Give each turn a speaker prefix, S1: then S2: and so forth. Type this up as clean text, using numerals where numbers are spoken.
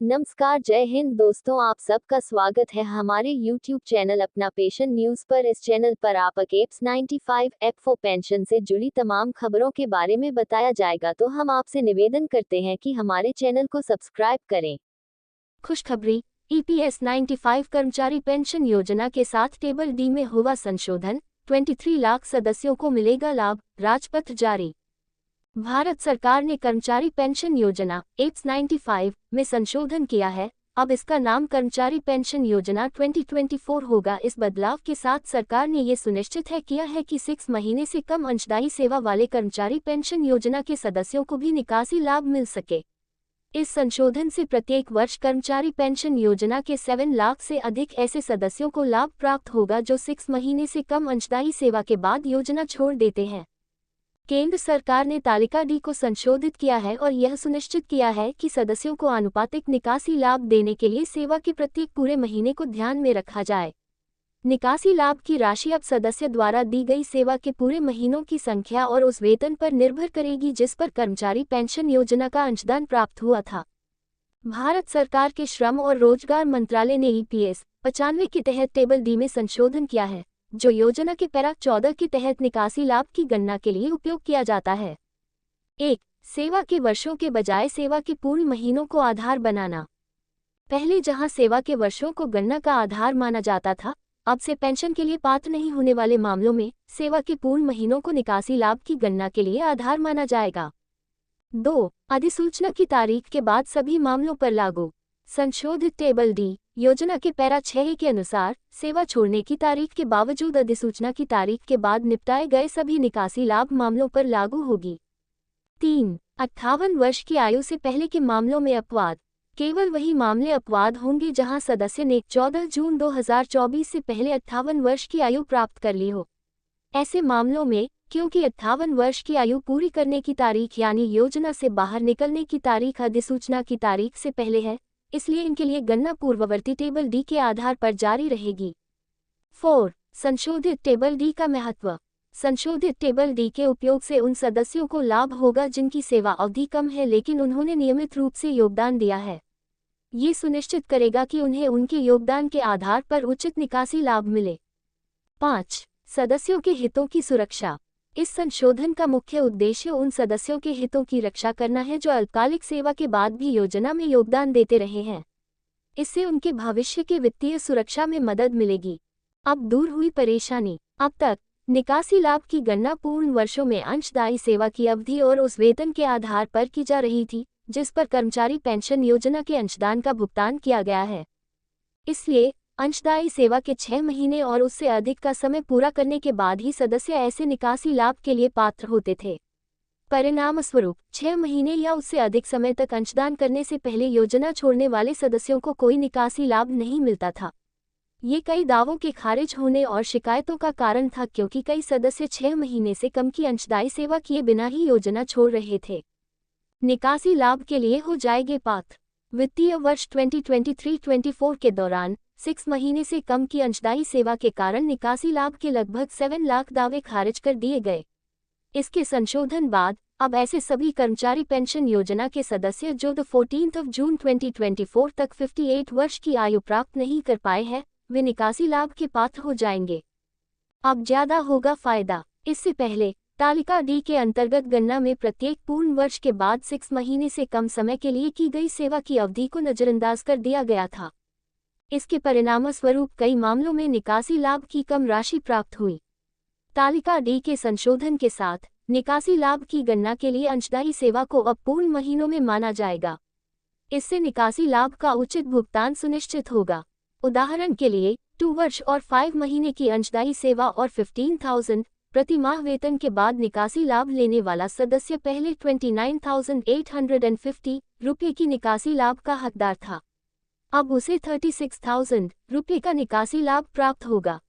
S1: नमस्कार, जय हिंद दोस्तों, आप सबका स्वागत है हमारे YouTube चैनल अपना पेशन न्यूज पर। इस चैनल पर आप एप्स 95 ऐप फॉर पेंशन से जुड़ी तमाम खबरों के बारे में बताया जाएगा, तो हम आपसे निवेदन करते हैं कि हमारे चैनल को सब्सक्राइब करें।
S2: खुशखबरी, EPS 95 कर्मचारी पेंशन योजना के साथ टेबल डी में हुआ संशोधन, 23 लाख सदस्यों को मिलेगा लाभ, राजपत्र जारी। भारत सरकार ने कर्मचारी पेंशन योजना एप्स 95 में संशोधन किया है। अब इसका नाम कर्मचारी पेंशन योजना 2024 होगा। इस बदलाव के साथ सरकार ने ये सुनिश्चित किया है कि 6 महीने से कम अंशदायी सेवा वाले कर्मचारी पेंशन योजना के सदस्यों को भी निकासी लाभ मिल सके। इस संशोधन से प्रत्येक वर्ष कर्मचारी पेंशन योजना के 7 लाख से अधिक ऐसे सदस्यों को लाभ प्राप्त होगा जो 6 महीने से कम अंशदायी सेवा के बाद योजना छोड़ देते हैं। केंद्र सरकार ने तालिका डी को संशोधित किया है और यह सुनिश्चित किया है कि सदस्यों को आनुपातिक निकासी लाभ देने के लिए सेवा के प्रत्येक पूरे महीने को ध्यान में रखा जाए। निकासी लाभ की राशि अब सदस्य द्वारा दी गई सेवा के पूरे महीनों की संख्या और उस वेतन पर निर्भर करेगी जिस पर कर्मचारी पेंशन योजना का अंशदान प्राप्त हुआ था। भारत सरकार के श्रम और रोजगार मंत्रालय ने EPS 95 के तहत टेबल डी में संशोधन किया है, जो योजना के पैरा 14 के तहत निकासी लाभ की गणना के लिए उपयोग किया जाता है। 1. सेवा के वर्षों के बजाय सेवा के पूर्ण महीनों को आधार बनाना। पहले जहां सेवा के वर्षों को गणना का आधार माना जाता था, अब से पेंशन के लिए पात्र नहीं होने वाले मामलों में सेवा के पूर्ण महीनों को निकासी लाभ की गणना के लिए आधार माना जाएगा। 2. अधिसूचना की तारीख के बाद सभी मामलों पर लागू। संशोधित टेबल डी योजना के पैरा 6 के अनुसार सेवा छोड़ने की तारीख के बावजूद अधिसूचना की तारीख के बाद निपटाए गए सभी निकासी लाभ मामलों पर लागू होगी। 3. 58 वर्ष की आयु से पहले के मामलों में अपवाद। केवल वही मामले अपवाद होंगे जहां सदस्य ने 14 जून 2024 से पहले 58 वर्ष की आयु प्राप्त कर ली हो। ऐसे मामलों में, क्योंकि 58 वर्ष की आयु पूरी करने की तारीख यानी योजना से बाहर निकलने की तारीख अधिसूचना की तारीख से पहले है, इसलिए इनके लिए गणना पूर्ववर्ती टेबल डी के आधार पर जारी रहेगी। 4. संशोधित टेबल डी का महत्व। संशोधित टेबल डी के उपयोग से उन सदस्यों को लाभ होगा जिनकी सेवा अवधि कम है लेकिन उन्होंने नियमित रूप से योगदान दिया है। ये सुनिश्चित करेगा कि उन्हें उनके योगदान के आधार पर उचित निकासी लाभ मिले। 5. सदस्यों के हितों की सुरक्षा। इस संशोधन का मुख्य उद्देश्य उन सदस्यों के हितों की रक्षा करना है जो अल्पकालिक सेवा के बाद भी योजना में योगदान देते रहे हैं। इससे उनके भविष्य के वित्तीय सुरक्षा में मदद मिलेगी। अब दूर हुई परेशानी। अब तक निकासी लाभ की गणना पूर्ण वर्षों में अंशदायी सेवा की अवधि और उस वेतन के आधार पर की जा रही थी जिस पर कर्मचारी पेंशन योजना के अंशदान का भुगतान किया गया है। इसलिए अंशदायी सेवा के 6 महीने और उससे अधिक का समय पूरा करने के बाद ही सदस्य ऐसे निकासी लाभ के लिए पात्र होते थे। परिणामस्वरूप 6 महीने या उससे अधिक समय तक अंशदान करने से पहले योजना छोड़ने वाले सदस्यों को कोई निकासी लाभ नहीं मिलता था। ये कई दावों के खारिज होने और शिकायतों का कारण था क्योंकि कई सदस्य 6 महीने से कम की अंशदायी सेवा किए बिना ही योजना छोड़ रहे थे। निकासी लाभ के लिए हो जाएंगे पात्र। वित्तीय वर्ष 2023-24 के दौरान 6 महीने से कम की अंशदायी सेवा के कारण निकासी लाभ के लगभग 7 लाख दावे खारिज कर दिए गए। इसके संशोधन बाद अब ऐसे सभी कर्मचारी पेंशन योजना के सदस्य जो 14 जून 2024 तक 58 वर्ष की आयु प्राप्त नहीं कर पाए हैं, वे निकासी लाभ के पात्र हो जाएंगे। अब ज्यादा होगा फायदा। इससे पहले तालिका डी के अंतर्गत गणना में प्रत्येक पूर्ण वर्ष के बाद 6 महीने से कम समय के लिए की गई सेवा की अवधि को नजरअंदाज कर दिया गया था। इसके परिणामस्वरूप कई मामलों में निकासी लाभ की कम राशि प्राप्त हुई। तालिका डी के संशोधन के साथ निकासी लाभ की गणना के लिए अंशदायी सेवा को अब पूर्ण महीनों में माना जाएगा। इससे निकासी लाभ का उचित भुगतान सुनिश्चित होगा। उदाहरण के लिए 2 वर्ष और 5 महीने की अंशदायी सेवा और 15,000 प्रति माह वेतन के बाद निकासी लाभ लेने वाला सदस्य पहले 29,850 रुपये की निकासी लाभ का हकदार था। अब उसे 36,000 रुपये का निकासी लाभ प्राप्त होगा।